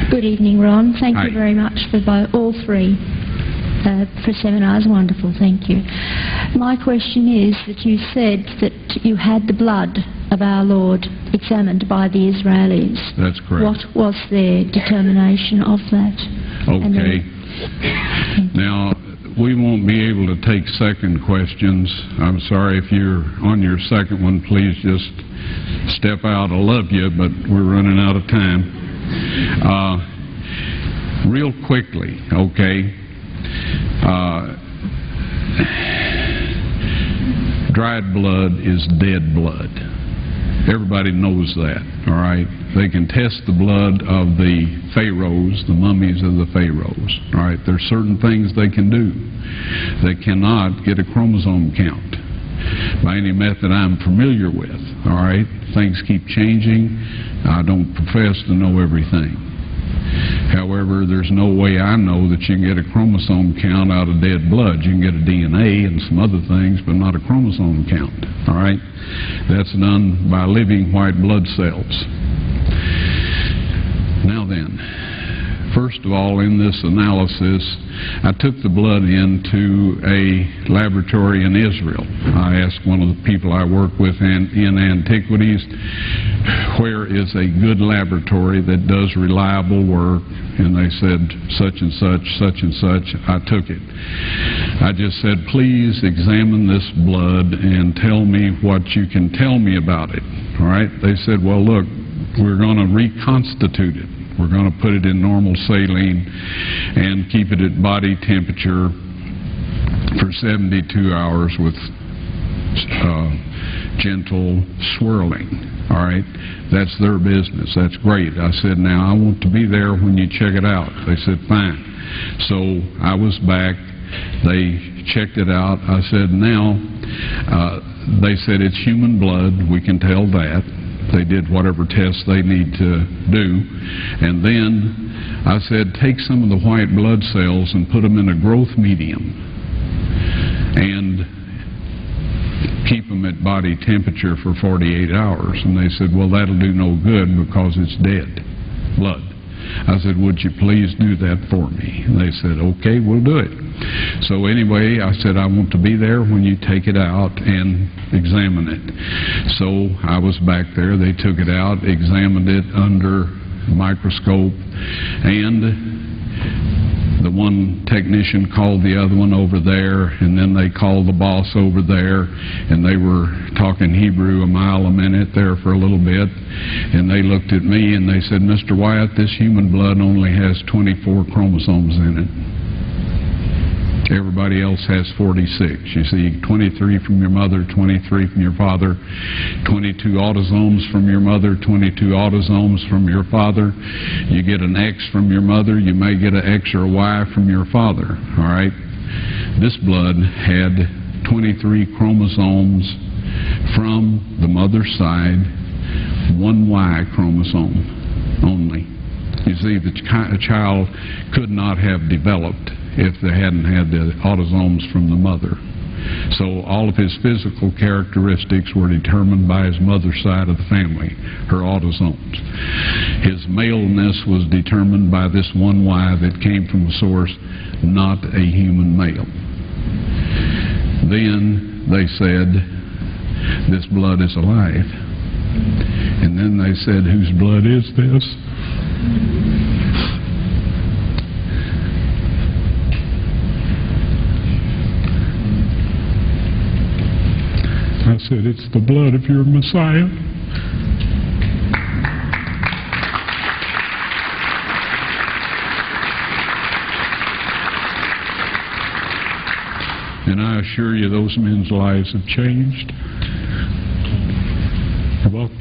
Good evening, Ron. Thank Hi. you very much for all three for seminars. Wonderful, thank you. My question is that you said that you had the blood of our Lord examined by the Israelis. That's correct. What was their determination of that? Okay. Now, we won't be able to take second questions. I'm sorry if you're on your second one, please just step out. I love you, but we're running out of time. Real quickly, okay. Dried blood is dead blood. Everybody knows that, all right? They can test the blood of the pharaohs, the mummies of the pharaohs, all right? There's certain things they can do. They cannot get a chromosome count by any method I'm familiar with, all right? Things keep changing. I don't profess to know everything. However, there's no way I know that you can get a chromosome count out of dead blood. You can get a DNA and some other things, but not a chromosome count, all right? That's done by living white blood cells. Now then, first of all, in this analysis, I took the blood into a laboratory in Israel. I asked one of the people I work with in antiquities, where is a good laboratory that does reliable work? And they said, such and such, such and such. I took it. I just said, please examine this blood and tell me what you can tell me about it. All right? They said, well, look, we're going to reconstitute it. We're going to put it in normal saline and keep it at body temperature for 72 hours with gentle swirling. All right? That's their business. That's great. I said, now I want to be there when you check it out. They said, fine. So I was back. They checked it out. I said, now, they said it's human blood. We can tell that. They did whatever tests they need to do. And then I said, take some of the white blood cells and put them in a growth medium and keep them at body temperature for 48 hours. And they said, well, that'll do no good because it's dead blood. I said, would you please do that for me? And they said, okay, we'll do it. So anyway, I said, I want to be there when you take it out and examine it. So I was back there. They took it out, examined it under a microscope, and the one technician called the other one over there, and then they called the boss over there, and they were talking Hebrew a mile a minute there for a little bit, and they looked at me and they said, Mr. Wyatt, this human blood only has 24 chromosomes in it. Everybody else has 46. You see, 23 from your mother, 23 from your father, 22 autosomes from your mother, 22 autosomes from your father. You get an X from your mother, you may get an X or a Y from your father, all right? This blood had 23 chromosomes from the mother's side, one Y chromosome only. You see, the child could not have developed if they hadn't had the autosomes from the mother. So all of his physical characteristics were determined by his mother's side of the family, her autosomes. His maleness was determined by this one Y that came from a source, not a human male. Then they said, this blood is alive. And then they said, whose blood is this? I said, it's the blood of your Messiah. And I assure you those men's lives have changed. You're welcome.